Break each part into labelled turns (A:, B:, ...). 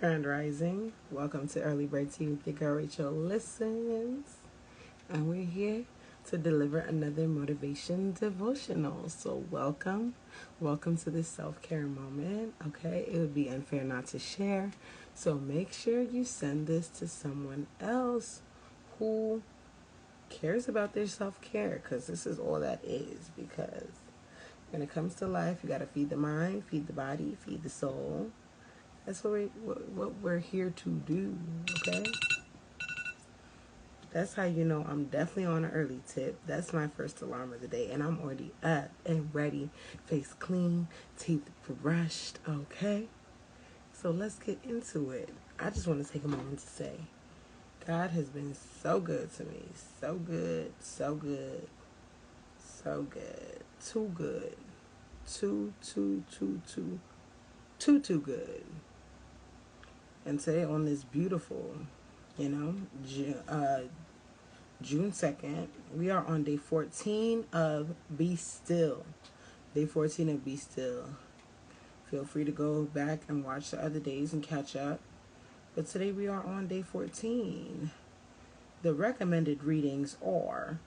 A: Grand Rising. Welcome to Early Bird Tea with your girl Rachel Listens. And we're here to deliver another motivation devotional. So welcome to this self-care moment. Okay, it would be unfair not to share. So make sure you send this to someone else who cares about their self-care, because this is all that is. Because when it comes to life, you got to feed the mind, feed the body, feed the soul. That's what we're here to do, okay? That's how you know I'm definitely on an early tip. That's my first alarm of the day, and I'm already up and ready, face clean, teeth brushed, okay? So let's get into it. I just want to take a moment to say, God has been so good to me. So good, so good, so good. Too good. Too good. And today on this beautiful, June 2nd, we are on day 14 of Be Still. Day 14 of Be Still. Feel free to go back and watch the other days and catch up. But today we are on day 14. The recommended readings are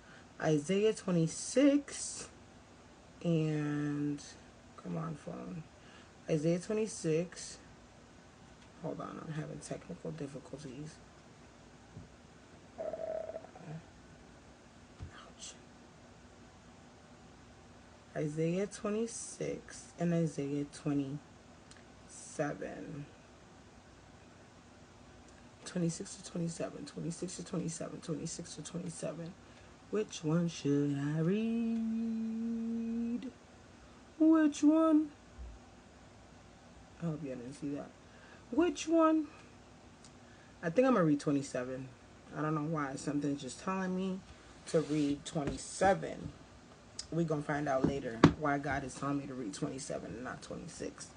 A: Isaiah 26 and, come on phone, Isaiah 26. Hold on, I'm having technical difficulties. Ouch. Isaiah 26 and Isaiah 27. 26 to 27, 26 to 27, 26 to 27. Which one should I read? Which one? I hope you didn't see that. Which one? I think I'm going to read 27. I don't know why. Something's just telling me to read 27. We're going to find out later why God is telling me to read 27 and not 26.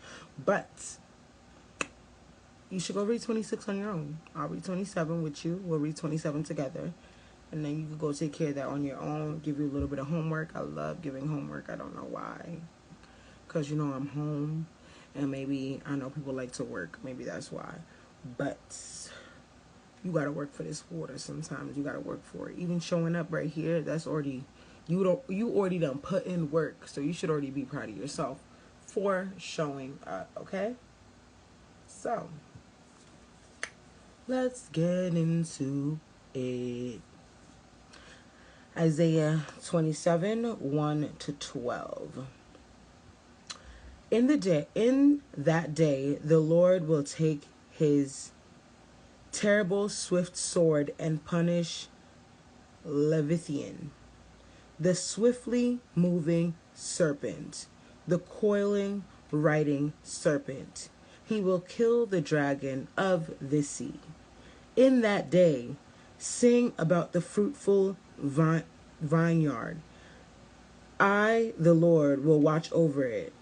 A: But you should go read 26 on your own. I'll read 27 with you. We'll read 27 together. And then you can go take care of that on your own. Give you a little bit of homework. I love giving homework. I don't know why. Because, I'm home. And maybe, I know people like to work. Maybe that's why. But you got to work for this water sometimes. You got to work for it. Even showing up right here, that's already, you already done put in work. So you should already be proud of yourself for showing up, okay? So, let's get into it. Isaiah 27, 1 to 12. In that day, the Lord will take his terrible swift sword and punish Leviathan, the swiftly moving serpent, the coiling, riding serpent. He will kill the dragon of the sea. In that day, sing about the fruitful vineyard. I, the Lord, will watch over it,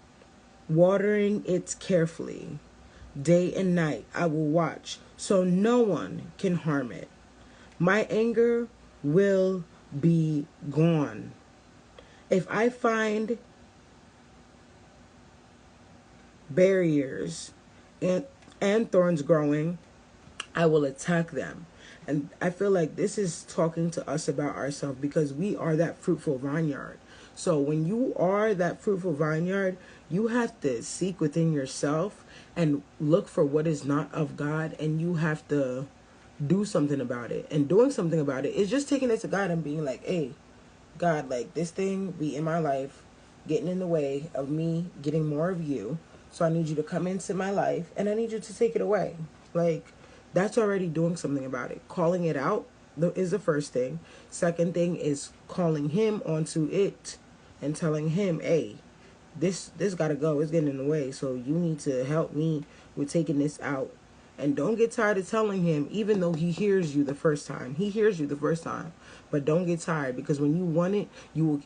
A: watering it carefully. Day and night I will watch, so no one can harm it. My anger will be gone. If I find barriers and thorns growing, I will attack them. And I feel like this is talking to us about ourselves, because we are that fruitful vineyard. So when you are that fruitful vineyard, you have to seek within yourself and look for what is not of God, and you have to do something about it. And doing something about it is just taking it to God and being like, hey, God, like, this thing be in my life, getting in the way of me getting more of you. So I need you to come into my life, and I need you to take it away. Like, that's already doing something about it. Calling it out is the first thing. Second thing is calling him onto it and telling him, hey, this gotta go. It's getting in the way. So you need to help me with taking this out. And don't get tired of telling him, even though he hears you the first time. He hears you the first time. But don't get tired, because when you want it,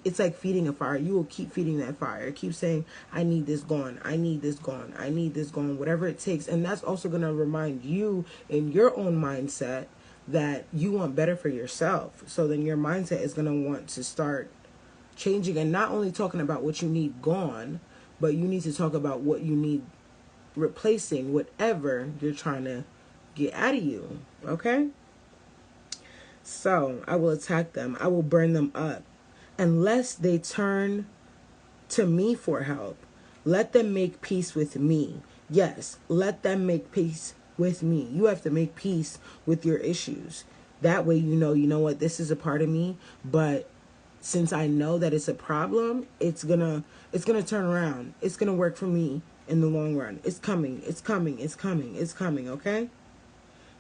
A: it's like feeding a fire. You will keep feeding that fire. Keep saying, I need this gone. I need this gone. I need this gone. Whatever it takes. And that's also going to remind you in your own mindset that you want better for yourself. So then your mindset is going to want to start changing, and not only talking about what you need gone, but you need to talk about what you need replacing whatever you're trying to get out of you. Okay? So I will attack them. I will burn them up. Unless they turn to me for help, let them make peace with me. Yes, let them make peace with me. You have to make peace with your issues. That way you know what, this is a part of me, but since I know that it's a problem, it's gonna turn around. It's gonna work for me in the long run. It's coming, it's coming, it's coming, it's coming, okay?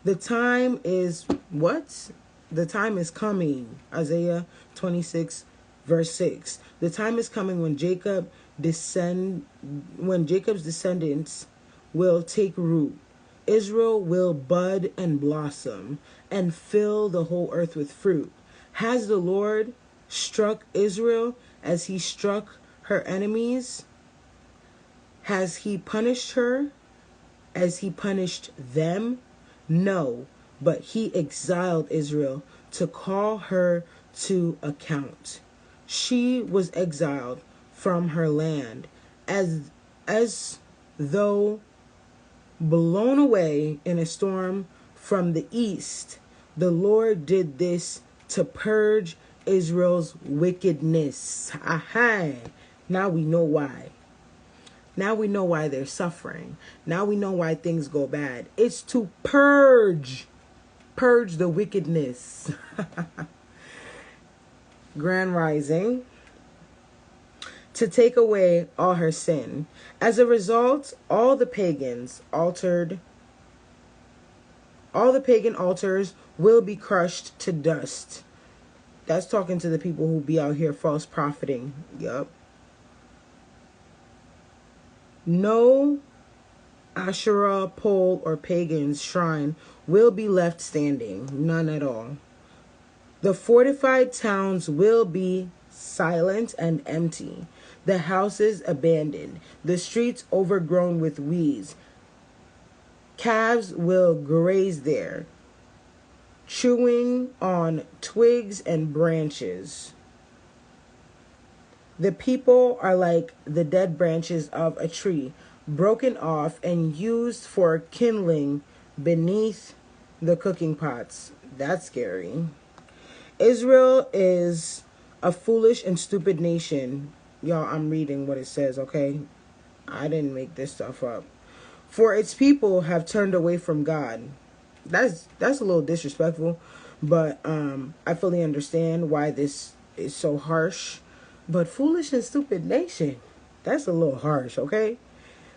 A: The time is what? The time is coming. Isaiah 26 verse 6. The time is coming when when Jacob's descendants will take root. Israel will bud and blossom and fill the whole earth with fruit. Has the Lord struck Israel as he struck her enemies? Has he punished her as he punished them? No, but he exiled Israel to call her to account. She was exiled from her land as though blown away in a storm from the east. The Lord did this to purge Israel's wickedness. Aha! Now we know why. Now we know why they're suffering. Now we know why things go bad. It's to purge the wickedness. Grand Rising. To take away all her sin. As a result, all the pagan altars will be crushed to dust. That's talking to the people who be out here false profiting. Yup. No Asherah pole or pagan's shrine will be left standing. None at all. The fortified towns will be silent and empty. The houses abandoned. The streets overgrown with weeds. Calves will graze there, chewing on twigs and branches. The people are like the dead branches of a tree, broken off and used for kindling beneath the cooking pots. That's scary. Israel is a foolish and stupid nation. Y'all, I'm reading what it says, okay? I didn't make this stuff up. For its people have turned away from God. That's a little disrespectful, but I fully understand why this is so harsh. But foolish and stupid nation, that's a little harsh, okay?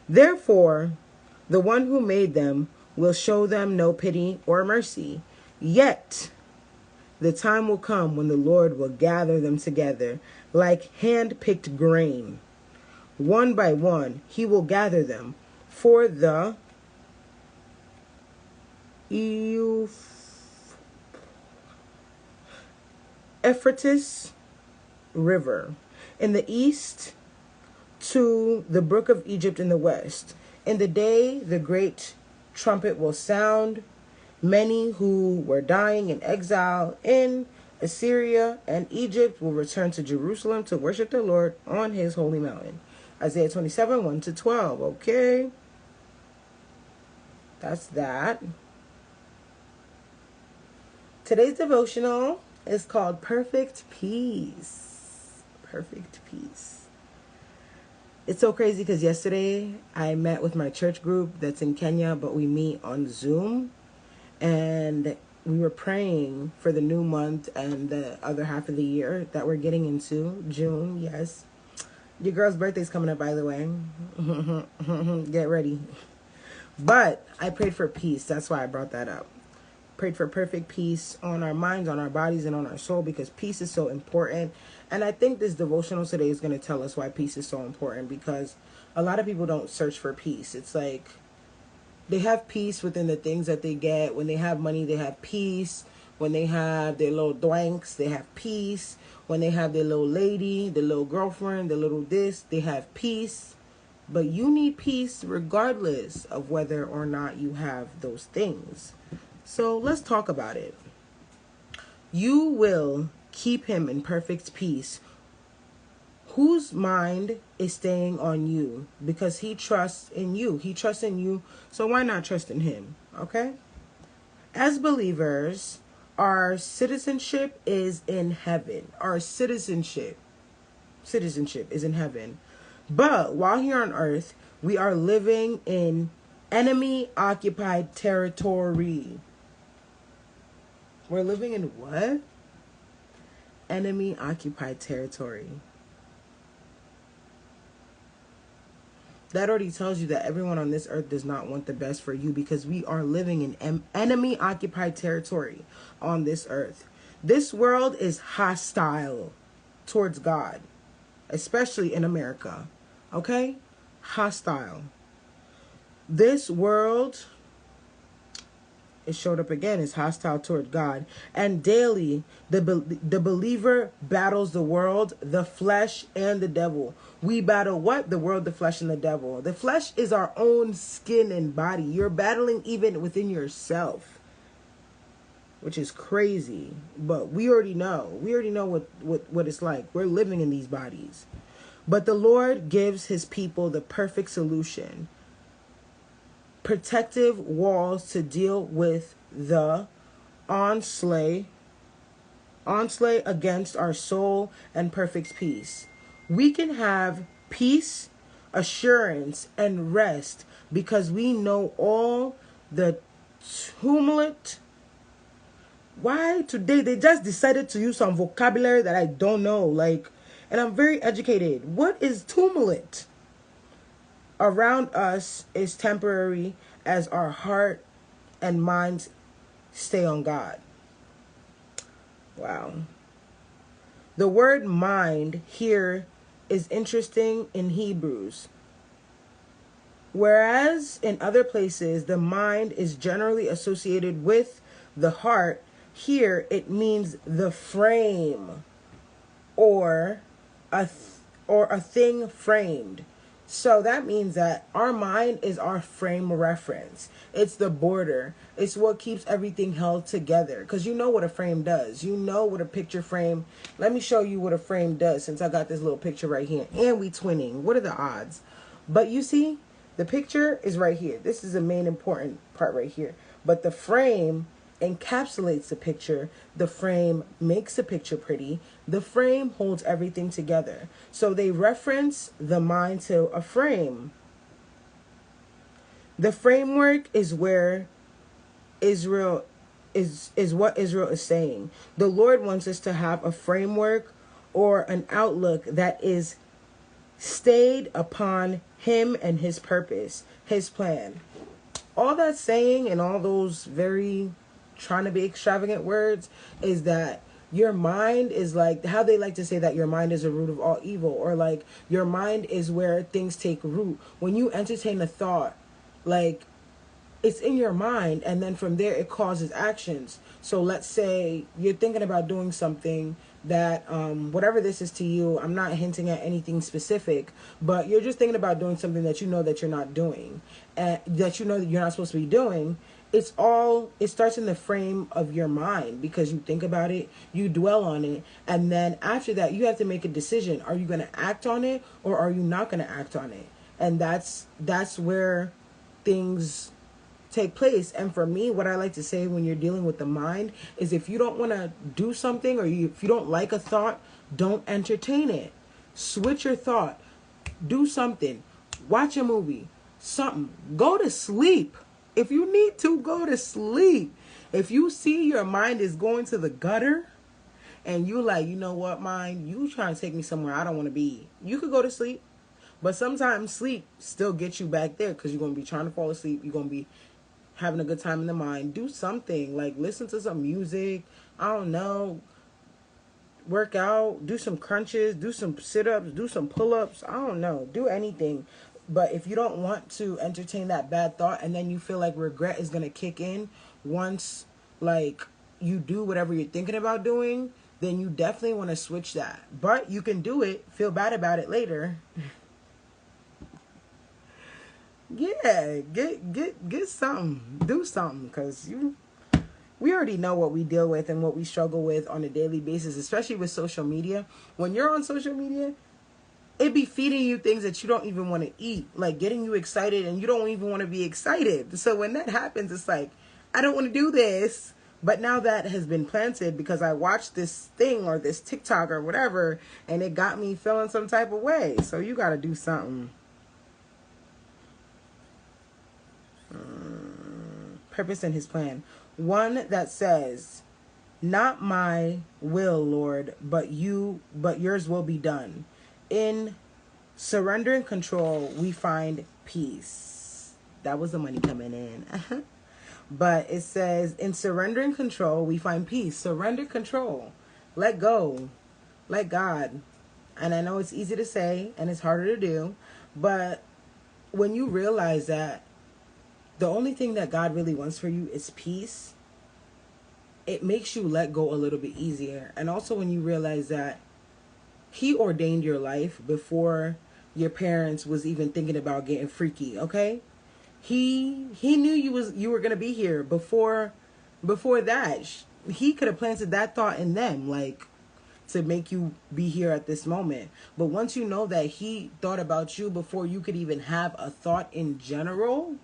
A: Therefore, the one who made them will show them no pity or mercy. Yet, the time will come when the Lord will gather them together like hand-picked grain. One by one, he will gather them for the Euphrates River in the east to the brook of Egypt in the west. In the day the great trumpet will sound. Many who were dying in exile in Assyria and Egypt will return to Jerusalem to worship the Lord on his holy mountain. Isaiah 27, 1-12. Okay. That's that. Today's devotional is called Perfect Peace. Perfect Peace. It's so crazy because yesterday I met with my church group that's in Kenya, but we meet on Zoom. And we were praying for the new month and the other half of the year that we're getting into, June, yes. Your girl's birthday's coming up, by the way. Get ready. But I prayed for peace. That's why I brought that up. Prayed for perfect peace on our minds, on our bodies, and on our soul, because peace is so important. And I think this devotional today is going to tell us why peace is so important, because a lot of people don't search for peace. It's like they have peace within the things that they get. When they have money, they have peace. When they have their little dwanks, they have peace. When they have their little lady, their little girlfriend, their little this, they have peace. But you need peace regardless of whether or not you have those things. So let's talk about it. You will keep him in perfect peace Whose mind is staying on you? Because he trusts in you. He trusts in you, so why not trust in him? Okay? As believers, our citizenship is in heaven. Our citizenship is in heaven. But while here on earth, we are living in enemy occupied territory. We're living in what? Enemy occupied territory. That already tells you that everyone on this earth does not want the best for you, because we are living in enemy occupied territory on this earth. This world is hostile towards God, especially in America. Okay? Hostile. This world, it showed up again, is hostile toward God. And daily, the believer battles the world, the flesh, and the devil. We battle what? The world, the flesh, and the devil. The flesh is our own skin and body. You're battling even within yourself, which is crazy. But we already know. We already know what it's like. We're living in these bodies. But the Lord gives his people the perfect solution. Protective walls to deal with the onslaught against our soul, and perfect peace. We can have peace, assurance, and rest because we know all the tumult. Why today they just decided to use some vocabulary that I don't know, and I'm very educated. What is tumult? Around us is temporary as our heart and minds stay on God. Wow. The word mind here is interesting in Hebrews. Whereas in other places, the mind is generally associated with the heart, here it means the frame or a thing framed. So that means that our mind is our frame reference. It's the border. It's what keeps everything held together. Because you know what a frame does. You know what a picture frame. Let me show you what a frame does, since I got this little picture right here. And we twinning. What are the odds? But you see, the picture is right here. This is the main important part right here. But the frame encapsulates the picture. The frame makes the picture pretty. The frame holds everything together. So they reference the mind to a frame. The framework is where Israel is what Israel is saying. The Lord wants us to have a framework or an outlook that is stayed upon him and his purpose, his plan. All that's saying, and all those very trying to be extravagant words, is that your mind is like how they like to say that your mind is a root of all evil, or like your mind is where things take root. When you entertain a thought, like it's in your mind, and then from there it causes actions. So let's say you're thinking about doing something that whatever this is to you, I'm not hinting at anything specific, but you're just thinking about doing something that you know that you're not doing, and that you know that you're not supposed to be doing. It starts in the frame of your mind, because you think about it, you dwell on it, and then after that you have to make a decision. Are you going to act on it, or are you not going to act on it? And that's where things take place. And for me, what I like to say when you're dealing with the mind is, if you don't want to do something, or if you don't like a thought, don't entertain it. Switch your thought. Do something. Watch a movie. Something. Go to sleep. If you need to, go to sleep. If you see your mind is going to the gutter, and you like, you know what, mind, you trying to take me somewhere I don't want to be, you could go to sleep. But sometimes sleep still gets you back there, because you're going to be trying to fall asleep. You're going to be having a good time in the mind. Do something, like listen to some music. I don't know. Work out. Do some crunches. Do some sit-ups. Do some pull-ups. I don't know. Do anything. But if you don't want to entertain that bad thought, and then you feel like regret is going to kick in once like you do whatever you're thinking about doing, then you definitely want to switch that. But you can do it. Feel bad about it later. Yeah, get something. Do something, because we already know what we deal with and what we struggle with on a daily basis, especially with social media. When you're on social media, it be feeding you things that you don't even want to eat, like getting you excited and you don't even want to be excited. So when that happens, it's like, I don't want to do this. But now that has been planted because I watched this thing or this TikTok or whatever, and it got me feeling some type of way. So you got to do something. Purpose in his plan. One that says, not my will, Lord, but yours will be done. In surrender and control, we find peace. That was the money coming in. But it says, in surrender and control, we find peace. Surrender, control. Let go. Let God. And I know it's easy to say and it's harder to do. But when you realize that the only thing that God really wants for you is peace, it makes you let go a little bit easier. And also when you realize that he ordained your life before your parents was even thinking about getting freaky, okay? He knew you were gonna be here before that. He could have planted that thought in them, like, to make you be here at this moment. But once you know that he thought about you before you could even have a thought in general,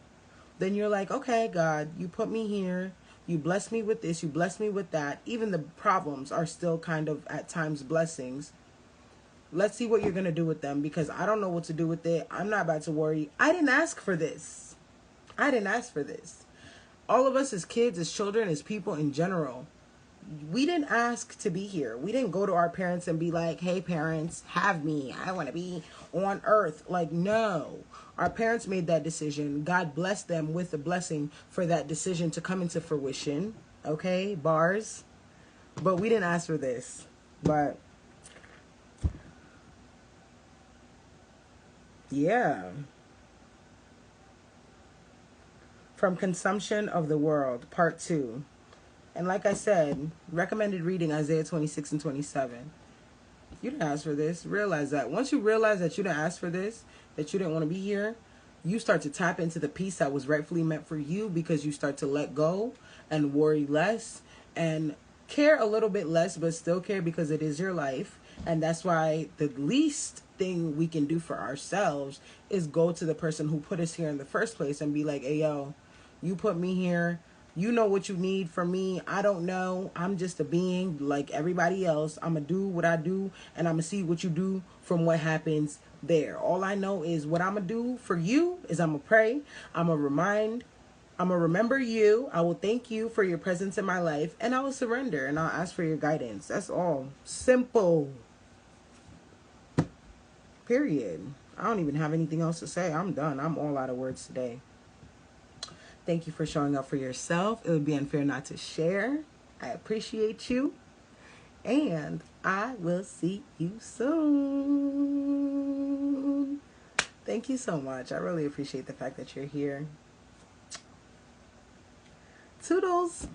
A: then you're like, okay, God, you put me here. You bless me with this. You bless me with that. Even the problems are still kind of at times blessings. Let's see what you're going to do with them, because I don't know what to do with it. I'm not about to worry. I didn't ask for this. I didn't ask for this. All of us as kids, as children, as people in general, we didn't ask to be here. We didn't go to our parents and be like, hey, parents, have me. I want to be on earth. Like, no. Our parents made that decision. God blessed them with a blessing for that decision to come into fruition. Okay, bars. But we didn't ask for this. But yeah. From Consumption of the World, Part 2. And like I said, recommended reading Isaiah 26 and 27. You didn't ask for this. Realize that. Once you realize that you didn't ask for this, that you didn't want to be here, you start to tap into the peace that was rightfully meant for you, because you start to let go and worry less and care a little bit less, but still care because it is your life. And that's why the least thing we can do for ourselves is go to the person who put us here in the first place and be like, hey, yo, you put me here. You know what you need from me. I don't know. I'm just a being like everybody else. I'm going to do what I do, and I'm going to see what you do from what happens there. All I know is what I'm going to do for you is I'm going to pray. I'm going to remember you. I will thank you for your presence in my life, and I will surrender, and I'll ask for your guidance. That's all. Simple. Period. I don't even have anything else to say. I'm done. I'm all out of words today. Thank you for showing up for yourself. It would be unfair not to share. I appreciate you. And I will see you soon. Thank you so much. I really appreciate the fact that you're here. Toodles.